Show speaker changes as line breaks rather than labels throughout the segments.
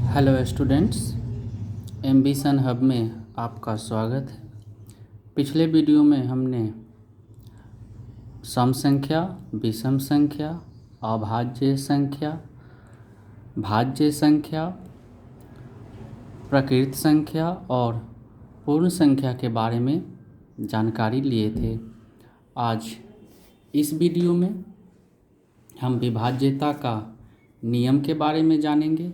Hello students, ambition hub में आपका स्वागत है। पिछले वीडियो में हमने सम संख्या, विषम संख्या, अभाज्य संख्या, भाज्य संख्या, प्रकृत संख्या और पूर्ण संख्या के बारे में जानकारी लिए थे। आज इस वीडियो में हम विभाज्यता का नियम के बारे में जानेंगे।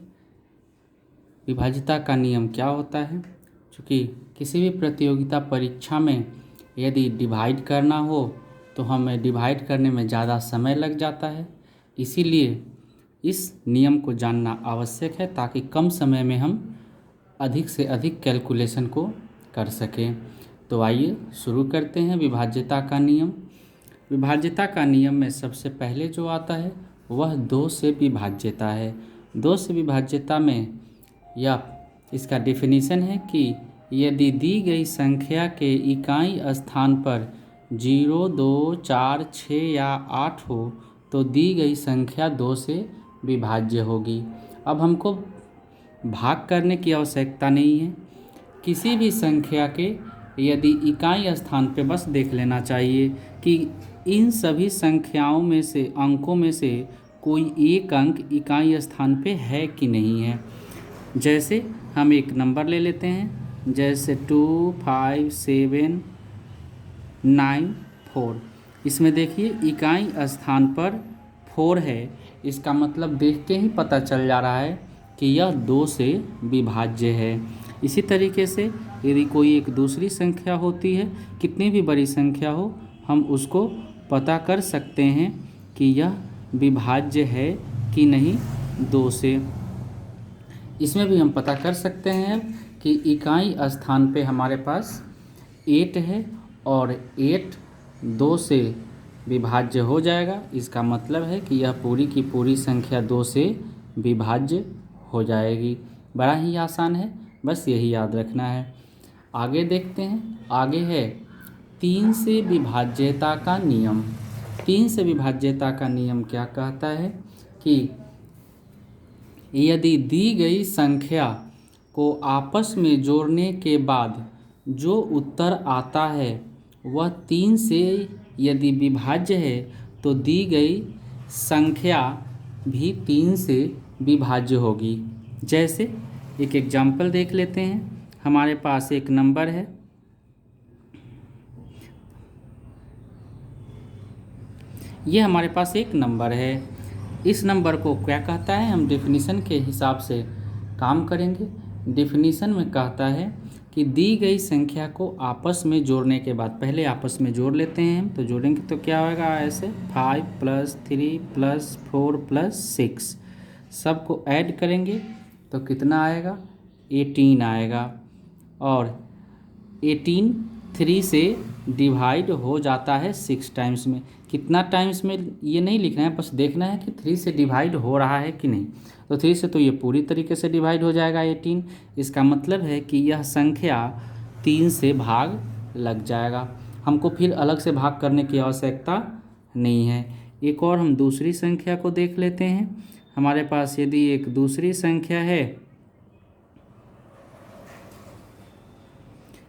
विभाज्यता का नियम क्या होता है? क्योंकि किसी भी प्रतियोगिता परीक्षा में यदि डिवाइड करना हो तो हमें डिवाइड करने में ज़्यादा समय लग जाता है, इसीलिए इस नियम को जानना आवश्यक है ताकि कम समय में हम अधिक से अधिक कैलकुलेशन को कर सकें। तो आइए शुरू करते हैं विभाज्यता का नियम। विभाज्यता का नियम में सबसे पहले जो आता है वह दो से विभाज्यता है। दो से विभाज्यता में यह इसका डेफिनेशन है कि यदि दी गई संख्या के इकाई स्थान पर 0, 2, 4, 6 या 8 हो तो दी गई संख्या 2 से विभाज्य होगी। अब हमको भाग करने की आवश्यकता नहीं है। किसी भी संख्या के यदि इकाई स्थान पे बस देख लेना चाहिए कि इन सभी संख्याओं में से अंकों में से कोई एक अंक इकाई स्थान पे है कि नहीं है। जैसे हम एक नंबर ले लेते हैं, जैसे 2, 5, 7, 9, 4। इसमें देखिए इकाई स्थान पर 4 है। इसका मतलब देख के ही पता चल जा रहा है कि यह 2 से विभाज्य है। इसी तरीके से यदि कोई एक दूसरी संख्या होती है, कितनी भी बड़ी संख्या हो, हम उसको पता कर सकते हैं कि यह विभाज्य है कि नहीं 2 से। इसमें भी हम पता कर सकते हैं कि इकाई स्थान पे हमारे पास 8 है और 8 2 से विभाज्य हो जाएगा। इसका मतलब है कि यह पूरी की पूरी संख्या 2 से विभाज्य हो जाएगी। बड़ा ही आसान है, बस यही याद रखना है। आगे देखते हैं। आगे है 3 से विभाज्यता का नियम। 3 से विभाज्यता का नियम क्या कहता है कि यदि दी गई संख्या को आपस में जोड़ने के बाद जो उत्तर आता है वह 3 से यदि विभाज्य है तो दी गई संख्या भी 3 से विभाज्य होगी। जैसे एक एग्जाम्पल देख लेते हैं। हमारे पास एक नंबर है, ये हमारे पास एक नंबर है। इस नंबर को क्या कहता है, हम डेफिनीशन के हिसाब से काम करेंगे। डेफिनीशन में कहता है कि दी गई संख्या को आपस में जोड़ने के बाद, पहले आपस में जोड़ लेते हैं हम, तो जोड़ेंगे तो क्या होगा, ऐसे 5 + 3 + 4 + 6 सबको ऐड करेंगे तो कितना आएगा, 18 आएगा। और 18 3 से डिवाइड हो जाता है 6 टाइम्स में। कितना टाइम्स में ये नहीं लिखना है, बस देखना है कि 3 से डिवाइड हो रहा है कि नहीं। तो 3 से तो ये पूरी तरीके से डिवाइड हो जाएगा 18। इसका मतलब है कि यह संख्या 3 से भाग लग जाएगा। हमको फिर अलग से भाग करने की आवश्यकता नहीं है। एक और हम दूसरी संख्या को देख लेते हैं। हमारे पास यदि एक दूसरी संख्या है,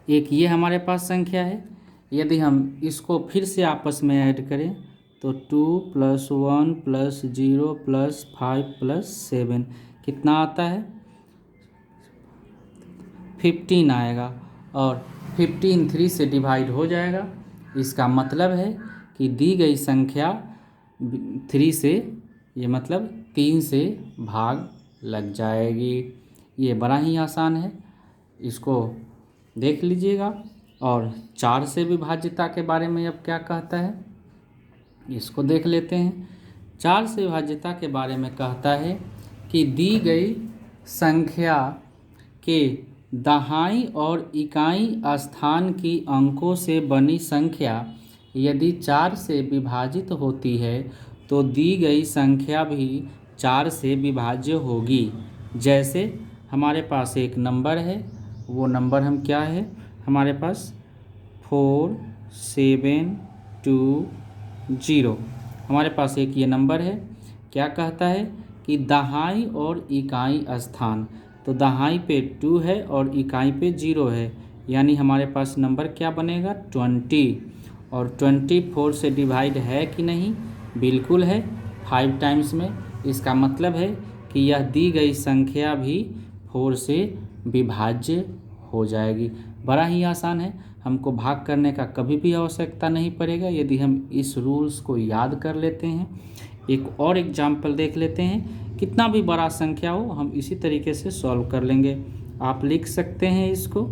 एक ये हमारे पास संख्या है। यदि हम इसको फिर से आपस में ऐड करें तो 2 + 1 + 0 + 5 + 7 कितना आता है, 15 आएगा। और 15 3 से डिवाइड हो जाएगा। इसका मतलब है कि दी गई संख्या 3 से, ये मतलब 3 से भाग लग जाएगी। ये बड़ा ही आसान है, इसको देख लीजिएगा। और 4 से विभाज्यता के बारे में अब क्या कहता है, इसको देख लेते हैं। 4 से विभाज्यता के बारे में कहता है कि दी गई संख्या के दहाई और इकाई स्थान की अंकों से बनी संख्या यदि 4 से विभाजित होती है तो दी गई संख्या भी 4 से विभाज्य होगी। जैसे हमारे पास एक नंबर है, वो नंबर हम क्या है, हमारे पास 4 7 2 0। हमारे पास एक ये नंबर है। क्या कहता है कि दहाई और इकाई स्थान, तो दहाई पे 2 है और इकाई पे 0 है, यानी हमारे पास नंबर क्या बनेगा 20। और 20 4 से डिवाइड है कि नहीं, बिल्कुल है 5 टाइम्स में। इसका मतलब है कि यह दी गई संख्या भी 4 से विभाज्य हो जाएगी। बड़ा ही आसान है, हमको भाग करने का कभी भी आवश्यकता नहीं पड़ेगा यदि हम इस रूल्स को याद कर लेते हैं। एक और एग्जाम्पल देख लेते हैं, कितना भी बड़ा संख्या हो हम इसी तरीके से सॉल्व कर लेंगे। आप लिख सकते हैं इसको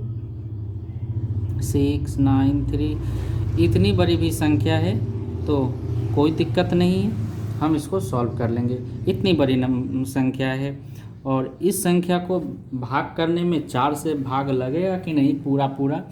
6 9 3। इतनी बड़ी भी संख्या है तो कोई दिक्कत नहीं है, हम इसको सॉल्व कर लेंगे। इतनी बड़ी संख्या है और इस संख्या को भाग करने में 4 से भाग लगेगा कि नहीं पूरा पूरा,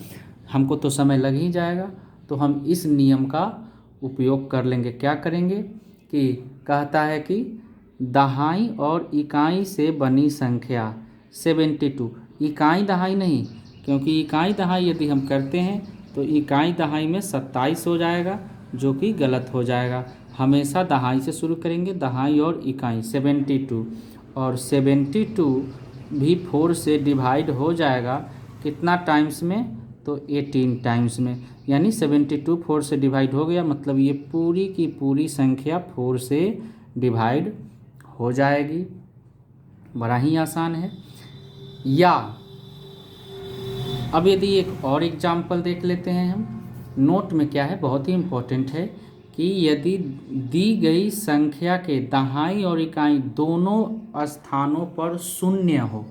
हमको तो समय लग ही जाएगा। तो हम इस नियम का उपयोग कर लेंगे। क्या करेंगे कि कहता है कि दहाई और इकाई से बनी संख्या 72, इकाई दहाई नहीं, क्योंकि इकाई दहाई यदि हम करते हैं तो इकाई दहाई में 27 हो जाएगा, जो कि गलत हो जाएगा। हमेशा दहाई से शुरू करेंगे, दहाई और इकाई 72। और 72 भी 4 से डिवाइड हो जाएगा कितना टाइम्स में, तो 18 टाइम्स में, यानी 72 4 से डिवाइड हो गया, मतलब ये पूरी की पूरी संख्या 4 से डिवाइड हो जाएगी। बड़ा ही आसान है। या अब यदि एक और एग्जाम्पल देख लेते हैं हम, नोट में क्या है बहुत ही इम्पोर्टेंट है कि यदि दी गई संख्या के दहाई और इकाई दोनों स्थानों पर शून्य हो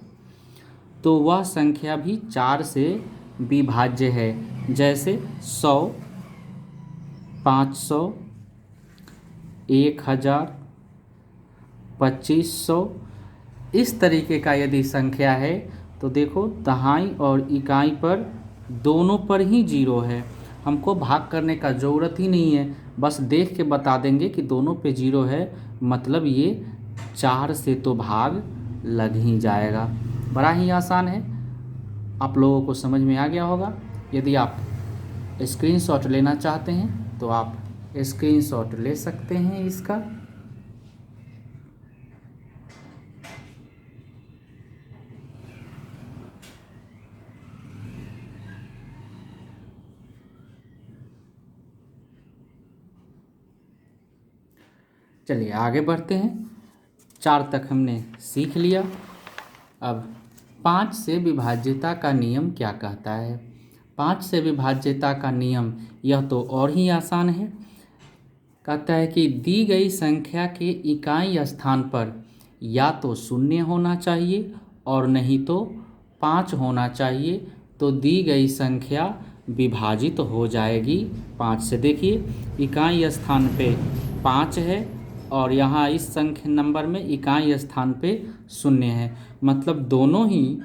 तो वह संख्या भी 4 से विभाज्य है। जैसे 100, 500, 1000, 2500, इस तरीके का यदि संख्या है तो देखो दहाई और इकाई पर दोनों पर ही 0 है, हमको भाग करने का ज़रूरत ही नहीं है, बस देख के बता देंगे कि दोनों पे 0 है, मतलब ये 4 से तो भाग लग ही जाएगा। बड़ा ही आसान है, आप लोगों को समझ में आ गया होगा। यदि आप स्क्रीनशॉट लेना चाहते हैं तो आप स्क्रीनशॉट ले सकते हैं इसका। चलिए आगे बढ़ते हैं। 4 तक हमने सीख लिया। अब 5 से विभाज्यता का नियम क्या कहता है। 5 से विभाज्यता का नियम यह तो और ही आसान है। कहता है कि दी गई संख्या के इकाई स्थान पर या तो 0 होना चाहिए और नहीं तो 5 होना चाहिए, तो दी गई संख्या विभाजित हो जाएगी 5 से। देखिए इकाई स्थान पे 5 है और यहाँ इस संख्या नंबर में इकाई स्थान पे 0 है, मतलब दोनों ही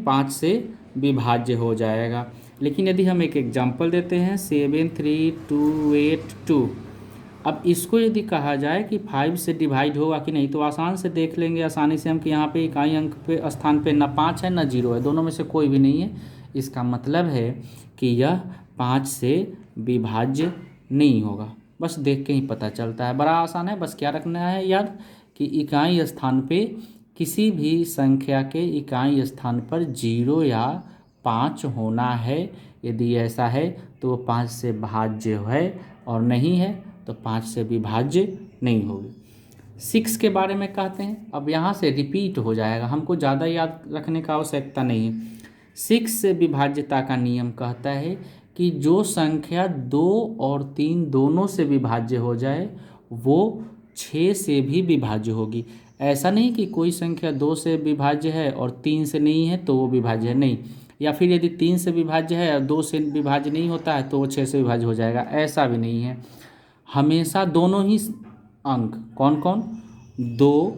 5 से विभाज्य हो जाएगा। लेकिन यदि हम एक एग्जांपल देते हैं 73282, अब इसको यदि कहा जाए कि 5 से डिवाइड होगा कि नहीं, तो आसान से देख लेंगे आसानी से हम कि यहाँ पे इकाई अंक पे स्थान पे ना 5 है ना 0 है, दोनों में से कोई भी नहीं है। इसका मतलब है कि यह 5 से विभाज्य नहीं होगा, बस देख के ही पता चलता है। बड़ा आसान है, बस क्या रखना है याद कि इकाई स्थान पे किसी भी संख्या के इकाई स्थान पर 0 या 5 होना है। यदि ऐसा है तो वो 5 से भाज्य है और नहीं है तो 5 से विभाज्य नहीं होगी। 6 के बारे में कहते हैं, अब यहाँ से रिपीट हो जाएगा, हमको ज़्यादा याद रखने का आवश्यकता नहीं है। 6 से विभाज्यता का नियम कहता है कि जो संख्या 2 और 3 दोनों से विभाज्य हो जाए वो 6 से भी विभाज्य होगी। ऐसा नहीं कि कोई संख्या 2 से विभाज्य है और 3 से नहीं है तो वो विभाज्य है, नहीं। या फिर यदि 3 से विभाज्य है और 2 से विभाज्य नहीं होता है तो वो 6 से विभाज्य हो जाएगा, ऐसा भी नहीं है। हमेशा दोनों ही अंक कौन कौन, 2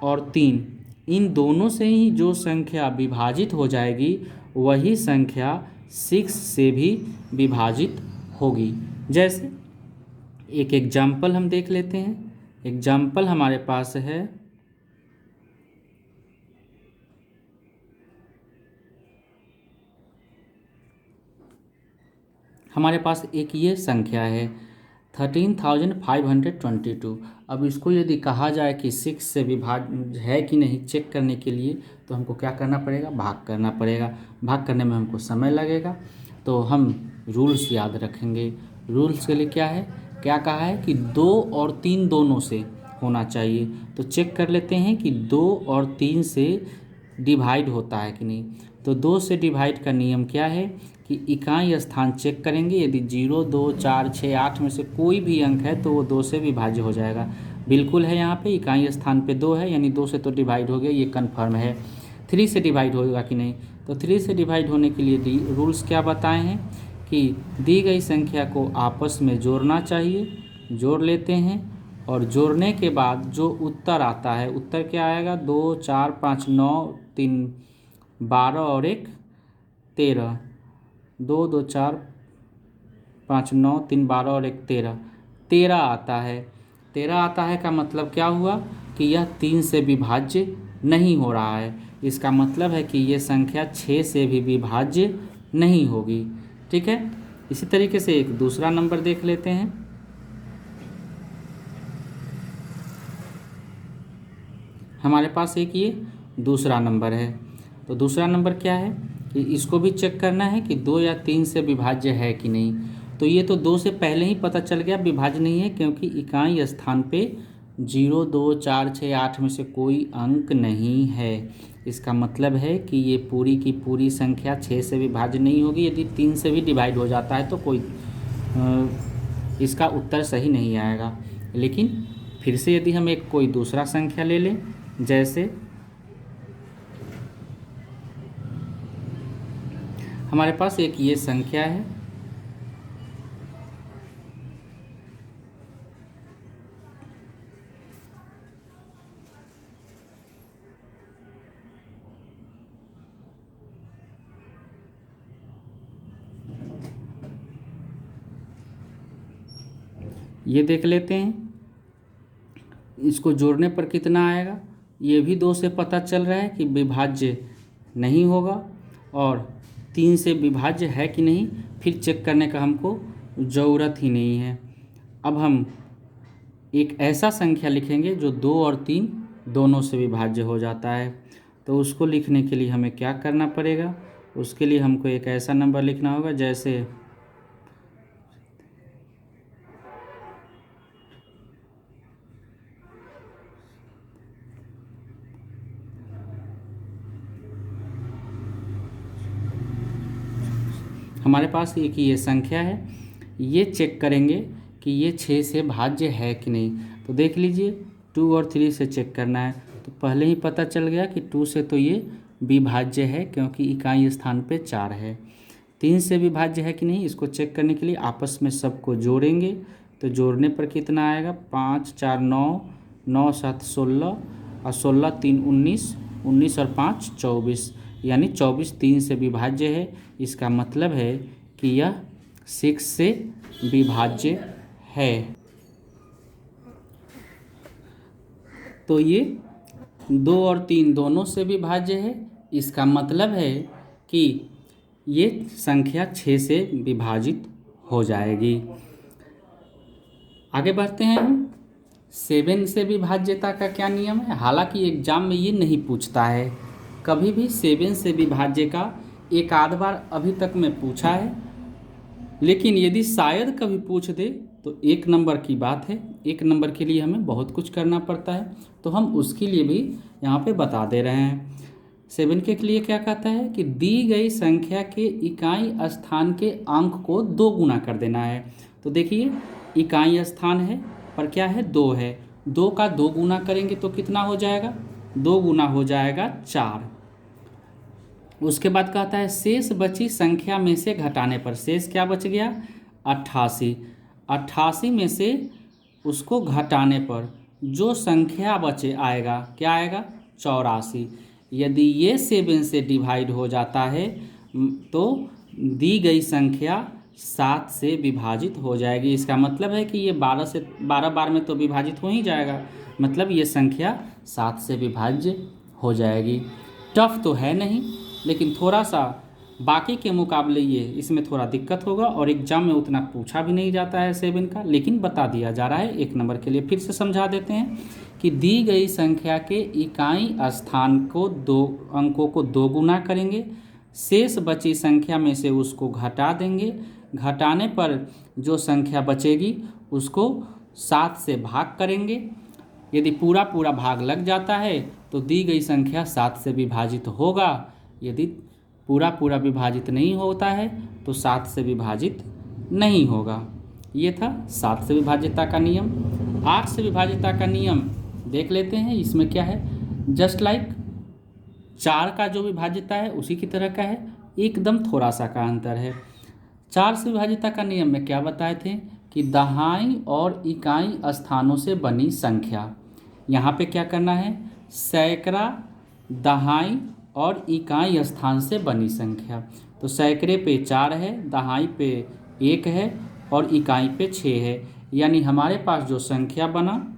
और 3, इन दोनों से ही जो संख्या विभाजित हो जाएगी वही संख्या 6 से भी विभाजित होगी। जैसे एक एग्जाम्पल हम देख लेते हैं। एग्जाम्पल हमारे पास है हमारे पास एक ये संख्या है 13,522। अब इसको यदि कहा जाए कि 6 से विभाज्य है कि नहीं चेक करने के लिए, तो हमको क्या करना पड़ेगा, भाग करना पड़ेगा। भाग करने में हमको समय लगेगा, तो हम रूल्स याद रखेंगे। रूल्स के लिए क्या है, क्या कहा है कि 2 और 3 दोनों से होना चाहिए। तो चेक कर लेते हैं कि 2 और 3 से डिवाइड होता है कि नहीं। तो 2 से डिवाइड का नियम क्या है कि इकाई स्थान चेक करेंगे, यदि 0, 2, 4, 6, 8 में से कोई भी अंक है तो वो 2 से विभाज्य हो जाएगा। बिल्कुल है, यहाँ पे इकाई स्थान पे 2 है, यानी 2 से तो डिवाइड हो गया, ये कन्फर्म है। 3 से डिवाइड होगा कि नहीं, तो 3 से डिवाइड होने के लिए रूल्स क्या बताए हैं कि दी गई संख्या को आपस में जोड़ना चाहिए। जोड़ लेते हैं, और जोड़ने के बाद जो उत्तर आता है, उत्तर क्या आएगा, 2, 4, 5, 9, 3, 12 और 1, 13। 2, 2, 4, 5, 9, 3, 12 और 1, 13। 13 आता है। 13 आता है का मतलब क्या हुआ कि यह 3 से विभाज्य नहीं हो रहा है। इसका मतलब है कि ये संख्या 6 से भी विभाज्य नहीं होगी। ठीक है, इसी तरीके से एक दूसरा नंबर देख लेते हैं। हमारे पास एक ये दूसरा नंबर है, तो दूसरा नंबर क्या है कि इसको भी चेक करना है कि 2 या 3 से विभाज्य है कि नहीं। तो ये तो 2 से पहले ही पता चल गया विभाज्य नहीं है, क्योंकि इकाई स्थान पे 0, 2, 4, 6, 8 में से कोई अंक नहीं है। इसका मतलब है कि ये पूरी की पूरी संख्या 6 से विभाज्य नहीं होगी। यदि 3 से भी डिवाइड हो जाता है तो कोई इसका उत्तर सही नहीं आएगा। लेकिन फिर से यदि हम एक कोई दूसरा संख्या ले लें, जैसे हमारे पास एक ये संख्या है, ये देख लेते हैं। इसको जोड़ने पर कितना आएगा, ये भी 2 से पता चल रहा है कि विभाज्य नहीं होगा, और 3 से विभाज्य है कि नहीं फिर चेक करने का हमको ज़रूरत ही नहीं है। अब हम एक ऐसा संख्या लिखेंगे जो 2 और 3 दोनों से विभाज्य हो जाता है। तो उसको लिखने के लिए हमें क्या करना पड़ेगा, उसके लिए हमको एक ऐसा नंबर लिखना होगा, जैसे हमारे पास एक ये संख्या है, ये चेक करेंगे कि ये 6 से भाज्य है कि नहीं। तो देख लीजिए, 2 और 3 से चेक करना है, तो पहले ही पता चल गया कि 2 से तो ये विभाज्य है, क्योंकि इकाई स्थान पे 4 है। 3 से विभाज्य है कि नहीं, इसको चेक करने के लिए आपस में सबको जोड़ेंगे। तो जोड़ने पर कितना आएगा, 5, 4, 9, 9, 7, 16 और 16, 3, 19, 19 और 5, 24, यानी 24 3 से विभाज्य है। इसका मतलब है कि यह 6 से विभाज्य है। तो ये 2 और 3 दोनों से विभाज्य है। इसका मतलब है कि ये संख्या 6 से विभाजित हो जाएगी। आगे बढ़ते हैं हम। 7 से विभाज्यता का क्या नियम है। हालांकि एग्जाम में ये नहीं पूछता है, कभी भी 7 से विभाज्य का एक आध बार अभी तक में पूछा है, लेकिन यदि शायद कभी पूछ दे तो 1 नंबर की बात है। 1 नंबर के लिए हमें बहुत कुछ करना पड़ता है, तो हम उसके लिए भी यहाँ पे बता दे रहे हैं। 7 के लिए क्या कहता है कि दी गई संख्या के इकाई स्थान के अंक को 2 गुना कर देना है। तो देखिए, इकाई स्थान है पर क्या है, 2 है। 2 का 2 गुना करेंगे तो कितना हो जाएगा, 2 गुना हो जाएगा 4। उसके बाद कहता है शेष बची संख्या में से घटाने पर, शेष क्या बच गया, 88। 88 में से उसको घटाने पर जो संख्या बचे आएगा, क्या आएगा, 84। यदि ये 7 से डिवाइड हो जाता है तो दी गई संख्या 7 से विभाजित हो जाएगी। इसका मतलब है कि ये 12 बार में तो विभाजित हो ही जाएगा, मतलब ये संख्या 7 से विभाज्य हो जाएगी। टफ तो है नहीं, लेकिन थोड़ा सा बाकी के मुकाबले ये इसमें थोड़ा दिक्कत होगा और एग्जाम में उतना पूछा भी नहीं जाता है 7 का, लेकिन बता दिया जा रहा है 1 नंबर के लिए। फिर से समझा देते हैं कि दी गई संख्या के इकाई स्थान को 2 अंकों को 2 गुना करेंगे, शेष बची संख्या में से उसको घटा देंगे, घटाने पर जो संख्या बचेगी उसको 7 से भाग करेंगे। यदि पूरा पूरा भाग लग जाता है तो दी गई संख्या 7 से विभाजित होगा, यदि पूरा पूरा विभाजित नहीं होता है तो 7 से विभाजित नहीं होगा। ये था 7 से विभाज्यता का नियम। 8 से विभाज्यता का नियम देख लेते हैं। इसमें क्या है, जस्ट लाइक 4 का जो विभाज्यता है उसी की तरह का है, एकदम थोड़ा सा का अंतर है। 4 से विभाज्यता का नियम में क्या बताए थे कि दहाई और इकाई स्थानों से बनी संख्या। यहाँ पे क्या करना है, सैकड़ा, दहाई और इकाई स्थान से बनी संख्या। तो सैकड़े पे 4 है, दहाई पे 1 है और इकाई पे 6 है, यानी हमारे पास जो संख्या बना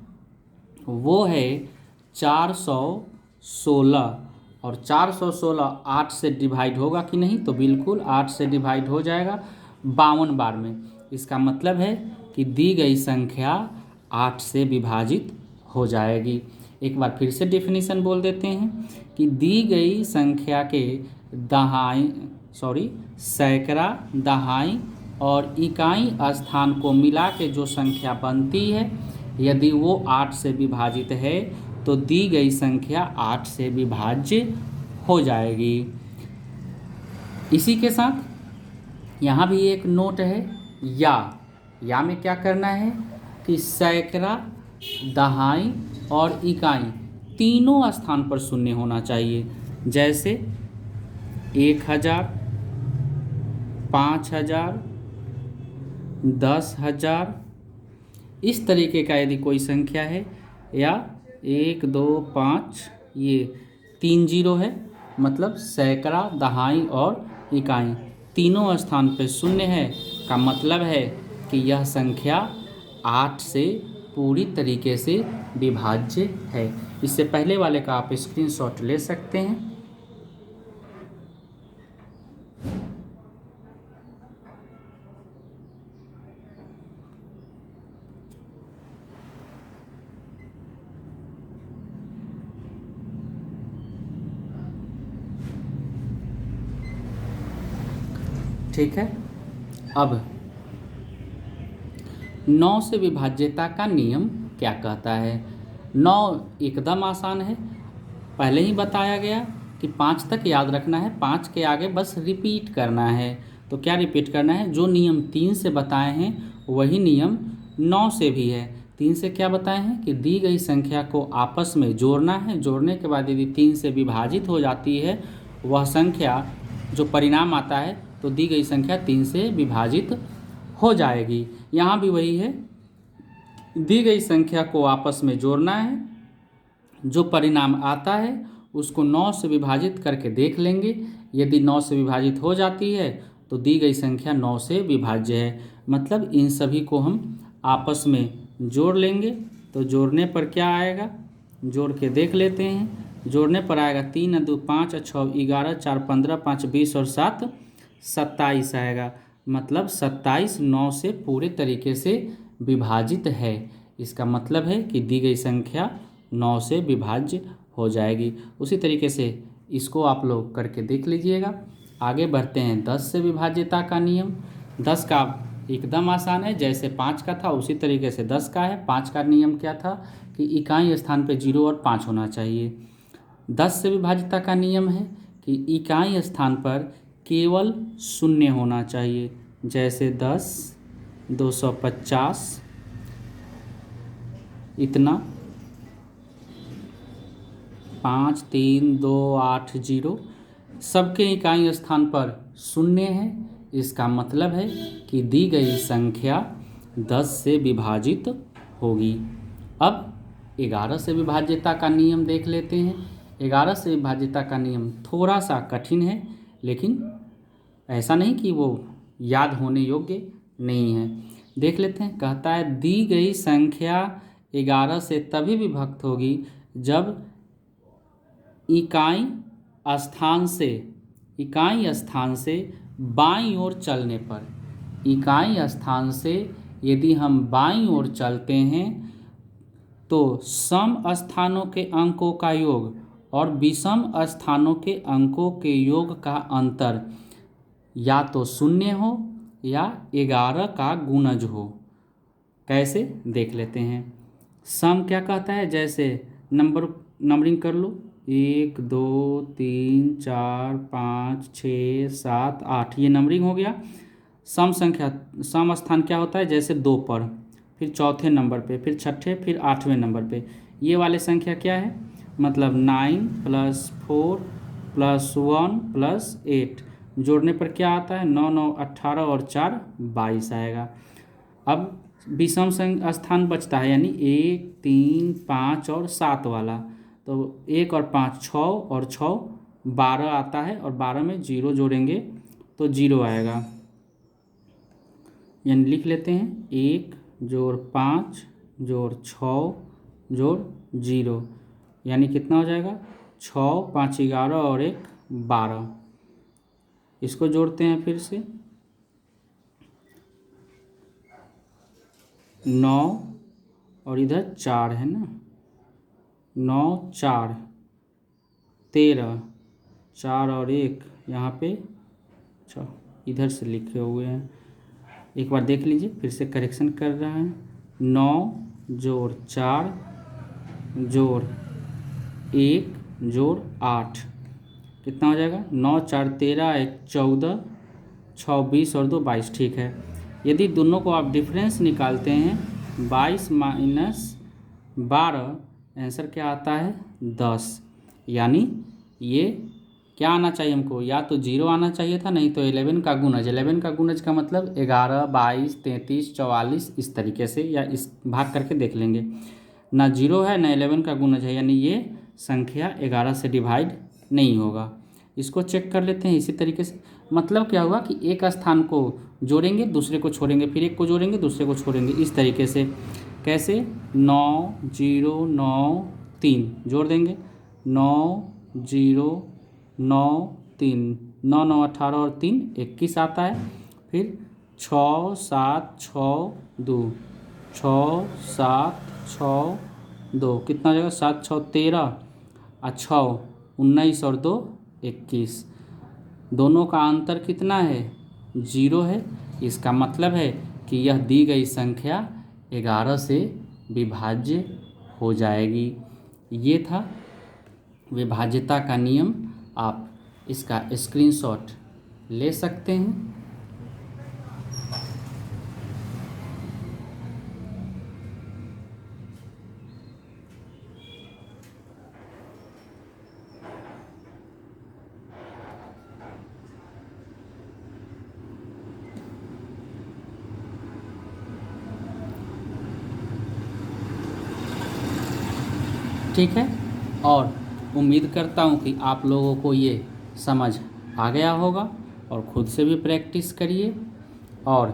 वो है 416। और 416 8 से डिवाइड होगा कि नहीं, तो बिल्कुल 8 से डिवाइड हो जाएगा 52 बार में। इसका मतलब है कि दी गई संख्या 8 से विभाजित हो जाएगी। एक बार फिर से डेफिनेशन बोल देते हैं कि दी गई संख्या के सैकड़ा, दहाई और इकाई स्थान को मिला के जो संख्या बनती है, यदि वो 8 से विभाजित है तो दी गई संख्या 8 से विभाज्य हो जाएगी। इसी के साथ यहाँ भी एक नोट है, या में क्या करना है कि सैकड़ा, दहाई और इकाई तीनों स्थान पर शून्य होना चाहिए। जैसे 1000, 5000, 10,000, इस तरीके का यदि कोई संख्या है, या 1 2 5 ये 3 जीरो है, मतलब सैकड़ा, दहाई और इकाई तीनों स्थान पर शून्य है, का मतलब है कि यह संख्या 8 से पूरी तरीके से विभाज्य है। इससे पहले वाले का आप स्क्रीनशॉट ले सकते हैं। ठीक है। अब 9 से विभाज्यता का नियम क्या कहता है। 9 एकदम आसान है, पहले ही बताया गया कि 5 तक याद रखना है, 5 के आगे बस रिपीट करना है। तो क्या रिपीट करना है, जो नियम 3 से बताए हैं वही नियम 9 से भी है। 3 से क्या बताए हैं कि दी गई संख्या को आपस में जोड़ना है, जोड़ने के बाद यदि 3 से विभाजित हो जाती है वह संख्या, जो परिणाम आता है, तो दी गई संख्या 3 से विभाजित हो जाएगी। यहाँ भी वही है, दी गई संख्या को आपस में जोड़ना है, जो परिणाम आता है उसको 9 से विभाजित करके देख लेंगे। यदि 9 से विभाजित हो जाती है तो दी गई संख्या 9 से विभाज्य है। मतलब इन सभी को हम आपस में जोड़ लेंगे। तो जोड़ने पर क्या आएगा, जोड़ के देख लेते हैं। जोड़ने पर आएगा 3 2 5 6 11 4 15 5 20 और 7 27 आएगा। मतलब 27 9 से पूरे तरीके से विभाजित है। इसका मतलब है कि दी गई संख्या 9 से विभाज्य हो जाएगी। उसी तरीके से इसको आप लोग करके देख लीजिएगा। आगे बढ़ते हैं 10 से विभाज्यता का नियम। 10 का एकदम आसान है, जैसे 5 का था उसी तरीके से 10 का है। 5 का नियम क्या था कि इकाई स्थान पे 0 और 5 होना चाहिए। 10 से विभाज्यता का नियम है कि इकाई स्थान पर केवल 0 होना चाहिए। जैसे 10, 250, इतना 5 3 2 8 0 सबके इकाई स्थान पर 0 है। इसका मतलब है कि दी गई संख्या 10 से विभाजित होगी। अब 11 से विभाज्यता का नियम देख लेते हैं। 11 से विभाज्यता का नियम थोड़ा सा कठिन है, लेकिन ऐसा नहीं कि वो याद होने योग्य नहीं है। देख लेते हैं। कहता है दी गई संख्या 11 से तभी विभक्त होगी जब इकाई स्थान से इकाई स्थान से बाईं ओर चलने पर, इकाई स्थान से यदि हम बाईं ओर चलते हैं तो सम स्थानों के अंकों का योग और विषम स्थानों के अंकों के योग का अंतर या तो शून्य हो या 11 का गुणज हो। कैसे देख लेते हैं। सम क्या कहता है, जैसे नंबरिंग कर लो, 1 2 3 4 5 6 7 8, ये नंबरिंग हो गया। सम स्थान क्या होता है, जैसे 2 पर, फिर चौथे नंबर पे, फिर छठे, फिर 8वें नंबर पे। ये वाले संख्या क्या है, मतलब 9 + 4 + 1 + 8 जोड़ने पर क्या आता है, 9 9 18 और 4 22 आएगा। अब विषम स्थान बचता है, यानी 1 3 5 और 7 वाला, तो 1 और 5 6 और 6 12 आता है, और 12 में 0 जोड़ेंगे तो 0 आएगा। यानी लिख लेते हैं 1 + 5 + 6 + 0, यानी कितना हो जाएगा, 6 5 11 और 1 12। इसको जोड़ते हैं फिर से, 9 और इधर 4 है ना, 9 4 13, 4 और 1 यहाँ पे इधर से लिखे हुए हैं, एक बार देख लीजिए, फिर से करेक्शन कर रहा है। 9 + 4 + 1 + 8 कितना हो जाएगा, 9 4 13, 1 14, 6 20 और 2 22। ठीक है, यदि दोनों को आप डिफरेंस निकालते हैं, 22 - 12, आंसर क्या आता है, 10। यानी ये क्या आना चाहिए हमको, या तो 0 आना चाहिए था, नहीं तो 11 का गुणज। 11 का गुणज का मतलब 11 22 33 44, इस तरीके से, या इस भाग करके देख लेंगे। ना 0 है ना 11 का गुणज है, यानी ये संख्या 11 से डिवाइड नहीं होगा। इसको चेक कर लेते हैं इसी तरीके से। मतलब क्या हुआ कि एक स्थान को जोड़ेंगे, दूसरे को छोड़ेंगे, फिर एक को जोड़ेंगे, दूसरे को छोड़ेंगे, इस तरीके से। कैसे, 9 0 9 3 जोड़ देंगे, 9 0 9 3, 9 9 18 और 3 21 आता है। फिर 6 7 6 2, 6 7 6 2 कितना हो जाएगा, 7 6 13 और 6 19 और 2 21। दोनों का अंतर कितना है, 0 है। इसका मतलब है कि यह दी गई संख्या 11 से विभाज्य हो जाएगी। ये था विभाज्यता का नियम। आप इसका स्क्रीनशॉट ले सकते हैं। ठीक है, और उम्मीद करता हूँ कि आप लोगों को ये समझ आ गया होगा, और ख़ुद से भी प्रैक्टिस करिए। और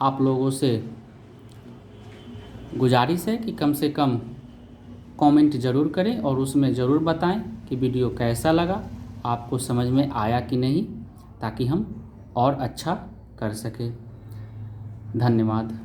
आप लोगों से गुजारिश है कि कम से कम कमेंट ज़रूर करें, और उसमें ज़रूर बताएं कि वीडियो कैसा लगा, आपको समझ में आया कि नहीं, ताकि हम और अच्छा कर सकें। धन्यवाद।